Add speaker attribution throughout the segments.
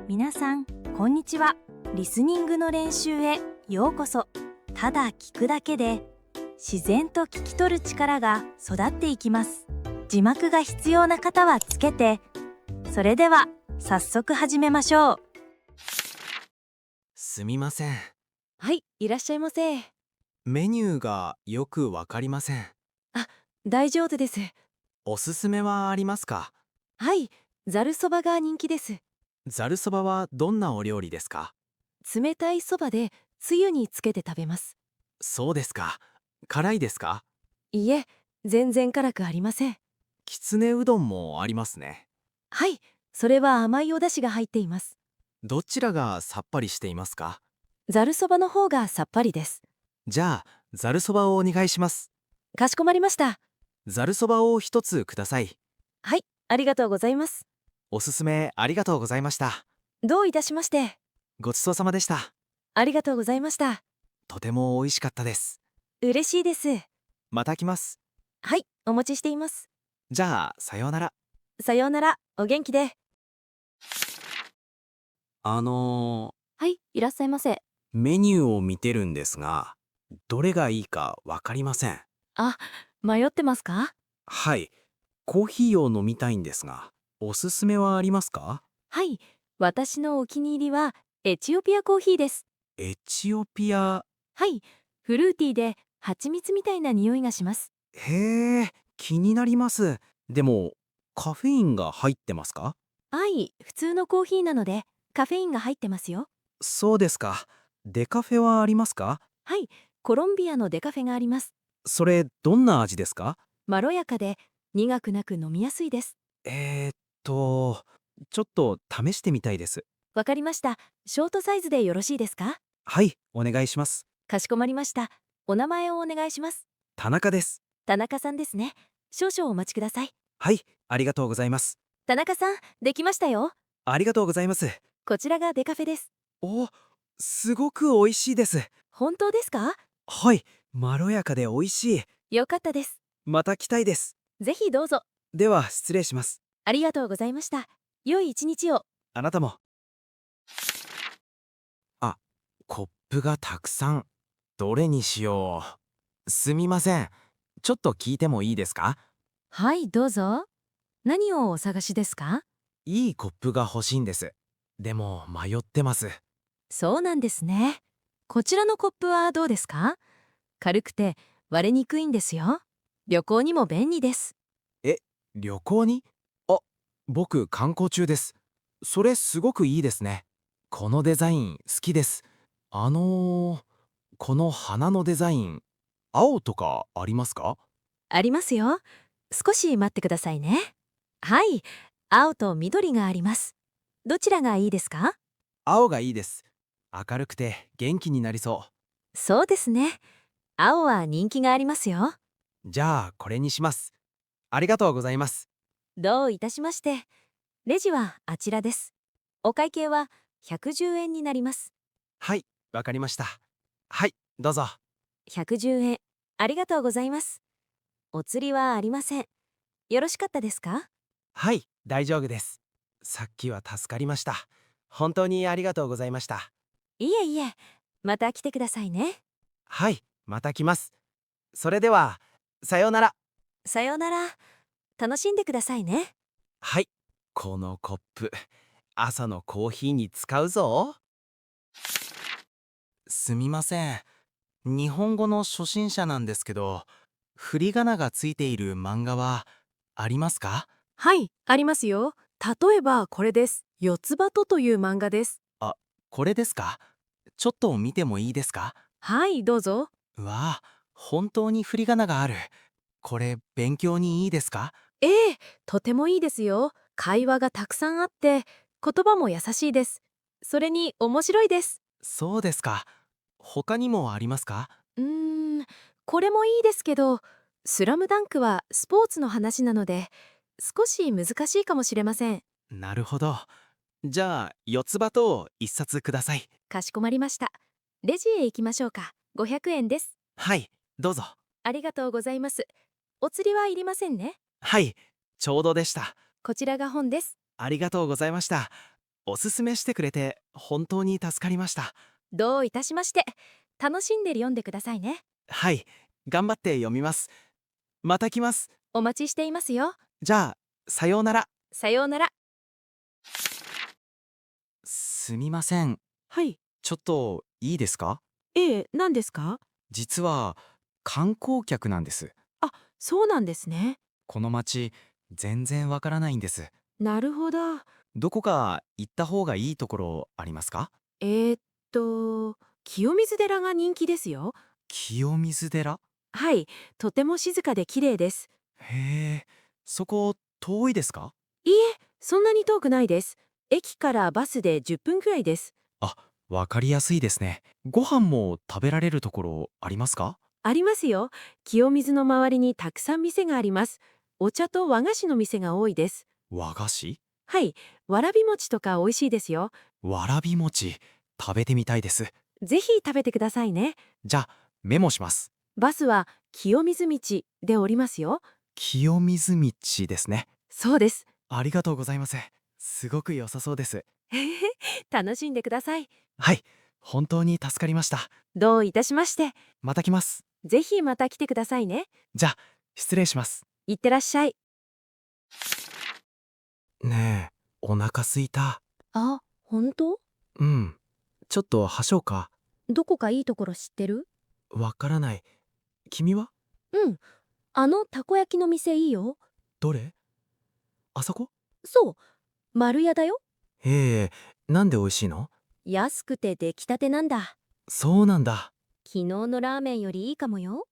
Speaker 1: 皆さんこんにちは。リスニングの練習へようこそ。ただ聞くだけで自然と聞き取る力が育っていきます。字幕が必要な方はつけて。それでは早速始めましょう。
Speaker 2: すみません。
Speaker 3: はい、いらっしゃいませ。
Speaker 2: メニューがよくわかりません。
Speaker 3: 大丈夫です。
Speaker 2: おすすめはありますか？
Speaker 3: はい、ざるそばが人気です。
Speaker 2: ざるそばはどんなお料理ですか？
Speaker 3: 冷たいそばでつゆにつけて食べます。
Speaker 2: そうですか。辛いですか？
Speaker 3: いいえ、全然辛くありません。
Speaker 2: きつねうどんもありますね。
Speaker 3: はい、それは甘いお出汁が入っています。
Speaker 2: どちらがさっぱりしていますか？
Speaker 3: ざるそばの方がさっぱりです。
Speaker 2: じゃあ、ざるそばをお願いします。
Speaker 3: かしこまりました。
Speaker 2: ざるそばを一つください。
Speaker 3: はい、ありがとうございます。
Speaker 2: おすすめありがとうございました。
Speaker 3: どういたしまして。
Speaker 2: ごちそうさまでした。
Speaker 3: ありがとうございました。
Speaker 2: とても美味しかったです。
Speaker 3: 嬉しいです。
Speaker 2: また来ます。
Speaker 3: はい、お待ちしています。
Speaker 2: じゃあ、さようなら。
Speaker 3: さようなら、お元気で。
Speaker 4: はい、いらっしゃいませ。
Speaker 2: メニューを見てるんですが、どれがいいかわかりません。
Speaker 3: あ、迷ってますか？
Speaker 2: はい、コーヒーを飲みたいんですが、おすすめはありますか？
Speaker 3: はい、私のお気に入りはエチオピアコーヒーです。
Speaker 2: エチオピア。
Speaker 3: はい、フルーティーで蜂蜜みたいな匂いがします。
Speaker 2: へえ、気になります。でも、カフェインが入ってますか？
Speaker 3: はい、普通のコーヒーなのでカフェインが入ってますよ。
Speaker 2: そうですか。デカフェはありますか？
Speaker 3: はい、コロンビアのデカフェがあります。
Speaker 2: それ、どんな味ですか？
Speaker 3: まろやかで苦くなく飲みやすいです。
Speaker 2: えーっと、ちょっと試してみたいです。
Speaker 3: わかりました。ショートサイズでよろしいですか？
Speaker 2: はい、お願いします。
Speaker 3: かしこまりました。お名前をお願いします。
Speaker 2: 田中です。
Speaker 3: 田中さんですね。少々お待ちください。
Speaker 2: はい、ありがとうございます。
Speaker 3: 田中さん、できましたよ。
Speaker 2: ありがとうございます。
Speaker 3: こちらがデカフェです。
Speaker 2: お、すごく美味しいです。
Speaker 3: 本当ですか？
Speaker 2: はい、まろやかで美味しい。
Speaker 3: よかったです。
Speaker 2: また来たいです。
Speaker 3: ぜひどうぞ。
Speaker 2: では、失礼します。
Speaker 3: ありがとうございました。良い一日を。
Speaker 2: あなたも。あ、コップがたくさん。どれにしよう。すみません。ちょっと聞いてもいいですか？
Speaker 3: はい、どうぞ。何をお探しですか？
Speaker 2: いいコップが欲しいんです。でも、迷ってます。
Speaker 3: そうなんですね。こちらのコップはどうですか？軽くて割れにくいんですよ。旅行にも便利です。
Speaker 2: え、旅行に？あ、僕観光中です。それすごくいいですね。このデザイン好きです。この花のデザイン、青とかありますか？
Speaker 3: ありますよ。少し待ってくださいね。はい、青と緑があります。どちらがいいですか？
Speaker 2: 青がいいです。明るくて元気になりそ
Speaker 3: そうですね。青は人気がありますよ。
Speaker 2: う。じゃあこれにします。ありがとうございます。
Speaker 3: どういたしまして。レジはあちらです。お会計は110円になります。
Speaker 2: はい、わかりました。はい、どうぞ。
Speaker 3: 110円。ありがとうございます。お釣りはありません。よろしかったですか？
Speaker 2: はい、大丈夫です。さっきは助かりました。本当にありがとうございました。
Speaker 3: いえいえ、また来てくださいね。
Speaker 2: はい、また来ます。それでは、さようなら。
Speaker 3: さようなら。楽しんでくださいね。
Speaker 2: はい、このコップ、朝のコーヒーに使うぞ。すみません。日本語の初心者なんですけど、振り仮名がついている漫画はありますか？
Speaker 5: はい、ありますよ。例えばこれです。四つ葉とという漫画です。
Speaker 2: あ、これですか？ちょっと見てもいいですか？
Speaker 5: はい、どうぞ。
Speaker 2: うわあ、本当に振り仮名がある。これ勉強にいいですか？
Speaker 5: ええ、とてもいいですよ。会話がたくさんあって、言葉も優しいです。それに面白いです。
Speaker 2: そうですか。他にもありますか？
Speaker 5: うーん、これもいいですけど、スラムダンクはスポーツの話なので、少し難しいかもしれません。
Speaker 2: なるほど。じゃあ、四つ葉とを一冊ください。
Speaker 5: かしこまりました。レジへ行きましょうか。500円です。
Speaker 2: はい、どうぞ。
Speaker 5: ありがとうございます。お釣りはいりませんね。
Speaker 2: はい、ちょうどでした。
Speaker 5: こちらが本です。
Speaker 2: ありがとうございました。おすすめしてくれて本当に助かりました。
Speaker 5: どういたしまして。楽しんで読んでくださいね。
Speaker 2: はい、頑張って読みます。また来ます。
Speaker 5: お待ちしていますよ。
Speaker 2: じゃあ、さようなら。
Speaker 5: さようなら。
Speaker 2: すみません。
Speaker 6: はい。
Speaker 2: ちょっといいですか？
Speaker 6: ええ、何ですか？
Speaker 2: 実は観光客なんです。
Speaker 6: あ、そうなんですね。
Speaker 2: この町、全然わからないんです。
Speaker 6: なるほど。
Speaker 2: どこか行った方がいいところありますか？
Speaker 6: 清水寺が人気ですよ。
Speaker 2: 清水寺？
Speaker 6: はい、とても静かで綺麗です。
Speaker 2: へえ、そこ遠いですか？
Speaker 6: いいえ、そんなに遠くないです。駅からバスで10分くらいです。
Speaker 2: あ、わかりやすいですね。ご飯も食べられるところありますか？
Speaker 6: ありますよ。清水の周りにたくさん店があります。お茶と和菓子の店が多いです。
Speaker 2: 和菓子？
Speaker 6: はい、わらび餅とか美味しいですよ。
Speaker 2: わらび餅、食べてみたいです。
Speaker 6: ぜひ食べてくださいね。
Speaker 2: じゃあ、メモします。
Speaker 6: バスは清水道で降りますよ。
Speaker 2: 清水道ですね。
Speaker 6: そうです。
Speaker 2: ありがとうございます。すごく良さそうです。
Speaker 6: へへへ、楽しんでください。
Speaker 2: はい、本当に助かりました。
Speaker 6: どういたしまして。
Speaker 2: また来ます。
Speaker 6: ぜひまた来てくださいね。
Speaker 2: じゃあ、失礼します。
Speaker 6: いってらっしゃい。
Speaker 2: ねえ、お腹すいた。
Speaker 5: あ、本当？
Speaker 2: うん。ちょっとはしょうか。
Speaker 5: どこかいいところ知ってる？
Speaker 2: わからない。君は？
Speaker 5: うん。たこ焼きの店いいよ。
Speaker 2: どれ？あそこ？
Speaker 5: そう。丸屋だよ。
Speaker 2: へえ、なんで美味しいの？
Speaker 5: 安くて出来たてなんだ。
Speaker 2: そうなんだ。
Speaker 5: 昨日のラーメンよりいいかもよ。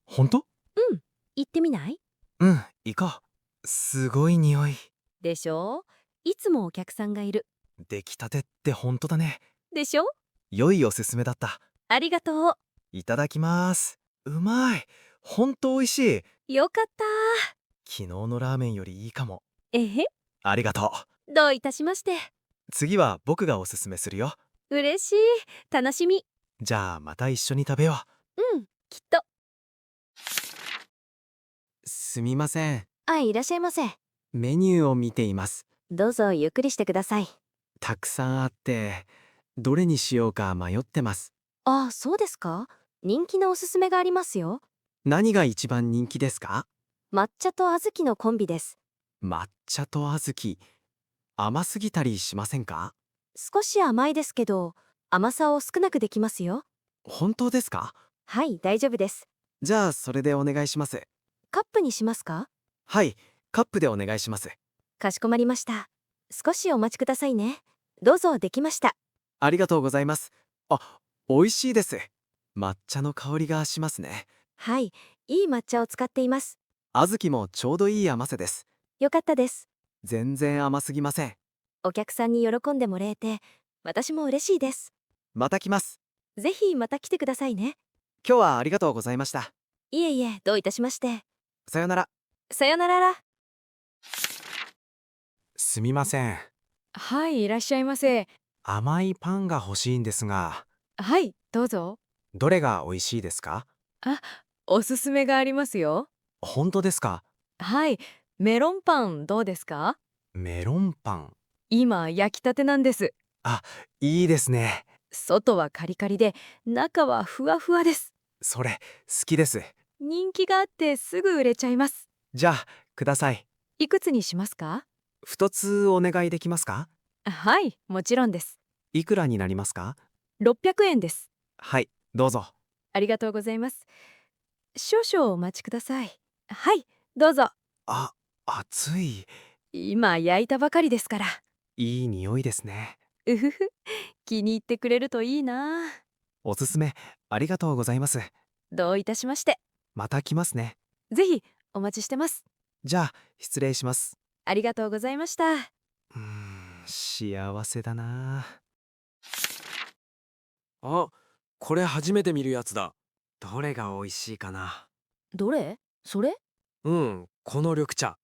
Speaker 2: ほんと？
Speaker 5: うん。行ってみない？
Speaker 2: うん、行こう。すごい匂い。
Speaker 5: でしょ？いつもお客さんがいる。
Speaker 2: 出来たてってほんとだね。
Speaker 5: でしょ？
Speaker 2: 良いおすすめだった。
Speaker 5: ありがと
Speaker 2: いただきます。うまい。ほんと美味しい。
Speaker 5: う。よかった
Speaker 2: 昨日のラーメンよりいいかも。
Speaker 5: えへ。
Speaker 2: ありがとう。
Speaker 5: どういたしまして。
Speaker 2: 次は僕がおすすめするよ。
Speaker 5: 嬉しい。楽しみ。
Speaker 2: じゃあまた一緒に食べよう。
Speaker 5: うん。きっと。
Speaker 2: すみません。
Speaker 5: いらっしゃいませ。
Speaker 2: メニューを見ています。
Speaker 5: どうぞゆっくりしてください。
Speaker 2: たくさんあって、どれにしようか迷ってます。
Speaker 5: あ、そうですか？人気のおすすめがありますよ。
Speaker 2: 何が一番人気ですか？
Speaker 5: 抹茶と小豆のコンビです。
Speaker 2: 抹茶と小豆。甘すぎたりしませんか？
Speaker 5: 少し甘いですけど、甘さを少なくできますよ。
Speaker 2: 本当ですか？
Speaker 5: はい、大丈夫です。
Speaker 2: じゃあそれでお願いします。
Speaker 5: カップにしますか？
Speaker 2: はい、カップでお願いします。
Speaker 5: かしこまりました。少しお待ちくださいね。どうぞできました。
Speaker 2: ありがとうございます。あ、美味しいです。抹茶の香りがしますね。
Speaker 5: はい、いい抹茶を使っています。
Speaker 2: 小豆もちょうどいい甘さです。
Speaker 5: よかったです。
Speaker 2: 全然甘すぎません。
Speaker 5: お客さんに喜んでもらえて、私も嬉しいです。
Speaker 2: また来ます。
Speaker 5: ぜひまた来てくださいね。
Speaker 2: 今日はありがとうございました。
Speaker 5: いえいえ、どういたしまして。
Speaker 2: さよなら。
Speaker 5: さよならら。
Speaker 2: すみません。
Speaker 6: はい、いらっしゃいませ。
Speaker 2: 甘いパンが欲しいんですが、
Speaker 6: はい、どうぞ。
Speaker 2: どれが美味しいですか？
Speaker 6: おすすめがありますよ。
Speaker 2: 本当ですか？
Speaker 6: はい、メロンパンどうですか？
Speaker 2: メロンパン。
Speaker 6: 今焼きたてなんです。
Speaker 2: いいですね。
Speaker 6: 外はカリカリで、中はふわふわです。
Speaker 2: それ、好きです。
Speaker 6: 人気があってすぐ売れちゃいます。
Speaker 2: じゃあ、ください。
Speaker 6: いくつにしますか？2
Speaker 2: つお願いできますか？
Speaker 6: はい、もちろんです。
Speaker 2: いくらになりますか？
Speaker 6: 600円です。
Speaker 2: はい、どうぞ。
Speaker 6: ありがとうございます。少々お待ちください。はい、どうぞ。
Speaker 2: あ、熱い。
Speaker 6: 今焼いたばかりですから。
Speaker 2: いい匂いですね。
Speaker 6: うふふ、気に入ってくれるといいな。
Speaker 2: おすすめ、ありがとうございます。
Speaker 6: どういたしまして。
Speaker 2: また来ますね。
Speaker 6: ぜひお待ちしてます。
Speaker 2: じゃあ、失礼します。
Speaker 6: ありがとうございました。
Speaker 2: 幸せだな。
Speaker 7: あ、これ初めて見るやつだ。
Speaker 2: どれが美味しいかな。
Speaker 5: どれ？それ？
Speaker 7: うん、この緑茶。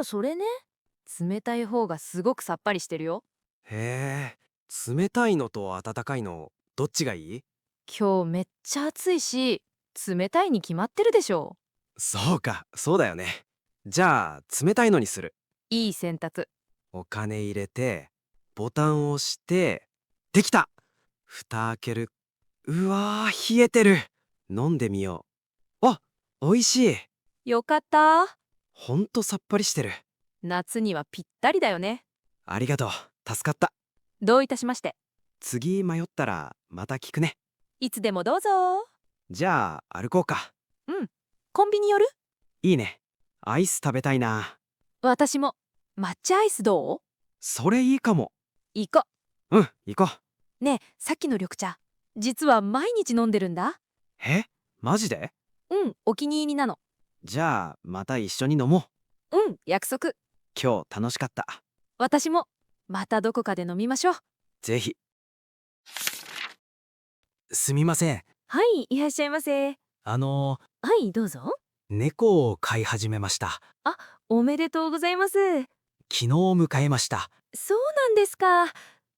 Speaker 5: それね。
Speaker 6: 冷たい方がすごくさっぱりしてるよ。
Speaker 7: へえ、冷たいのと温かいの、どっちがいい？
Speaker 6: 今日めっちゃ暑いし、冷たいに決まってるでしょ
Speaker 7: そうか、そうだよね。じゃあ、冷たいのにする。
Speaker 6: う。いい選択。
Speaker 7: お金入れて、ボタンを押して、できた。蓋開ける。うわー、冷えてる。飲んでみよう。あ、美味しい。
Speaker 5: よかった。
Speaker 7: ほんとさっぱりしてる。
Speaker 5: 夏にはぴったりだよね。
Speaker 7: ありがとう。助かった。
Speaker 5: どういたしまして。
Speaker 7: 次迷ったらまた聞くね。
Speaker 5: いつでもどうぞ。
Speaker 7: じゃあ歩こうか。
Speaker 5: コンビニ寄る？
Speaker 7: いいね。アイス食べたいな。
Speaker 5: 私も。抹茶アイスどう？
Speaker 7: それいいかも。
Speaker 5: 行こ
Speaker 7: 行こう。
Speaker 5: う。ねえ、さっきの緑茶。実は毎日飲んでるんだ。
Speaker 7: え、マジで？
Speaker 5: お気に入りなの。
Speaker 7: じゃあまた一緒に飲もう。
Speaker 5: 約束。
Speaker 7: 今日楽しかった。
Speaker 5: 私も。またどこかで飲みましょう。
Speaker 7: ぜひ。
Speaker 2: すみません。
Speaker 5: はい、いらっしゃいませ。
Speaker 2: は
Speaker 5: はい、どうぞ。
Speaker 2: 猫を飼い始めました。
Speaker 5: おめでとうございます。
Speaker 2: 昨日迎えました。
Speaker 5: そうなんですか。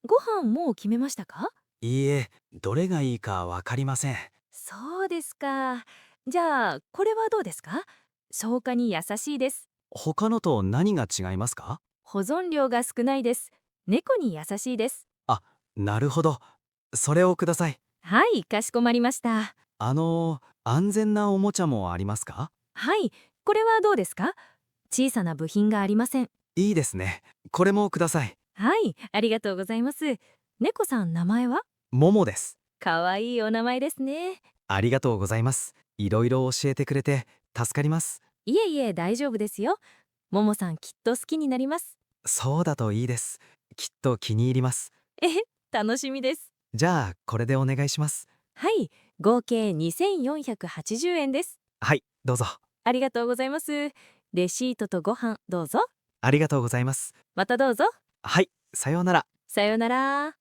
Speaker 5: ご飯もう決めましたか？
Speaker 2: いいえ、どれがいいかわかりません。
Speaker 5: そうですか。じゃあ、これはどうですか？消化に優しいです。
Speaker 2: 他のと何が違いますか？
Speaker 5: 保存量が少ないです。猫に優しいです。
Speaker 2: なるほど。それをください。
Speaker 5: はい、かしこまりました。
Speaker 2: 安全なおもちゃもありますか？
Speaker 5: はい、これはどうですか？小さな部品がありません。
Speaker 2: いいですね。これもください。
Speaker 5: はい、ありがとうございます。猫さん、名前は？
Speaker 2: ももです。
Speaker 5: かわいいお名前ですね。
Speaker 2: ありがとうございます。いろいろ教えてくれて助かります。
Speaker 5: いえいえ、大丈夫ですよ。ももさん、きっと好きになります。
Speaker 2: そうだといいです。きっと気に入ります。
Speaker 5: 楽しみです。
Speaker 2: じゃあ、これでお願いします。
Speaker 5: はい、合計2480円です。
Speaker 2: はい、どうぞ。
Speaker 5: ありがとうございます。レシートとご飯どうぞ。
Speaker 2: ありがとうございます。
Speaker 5: またどうぞ。
Speaker 2: はい、さようなら。
Speaker 5: さようなら。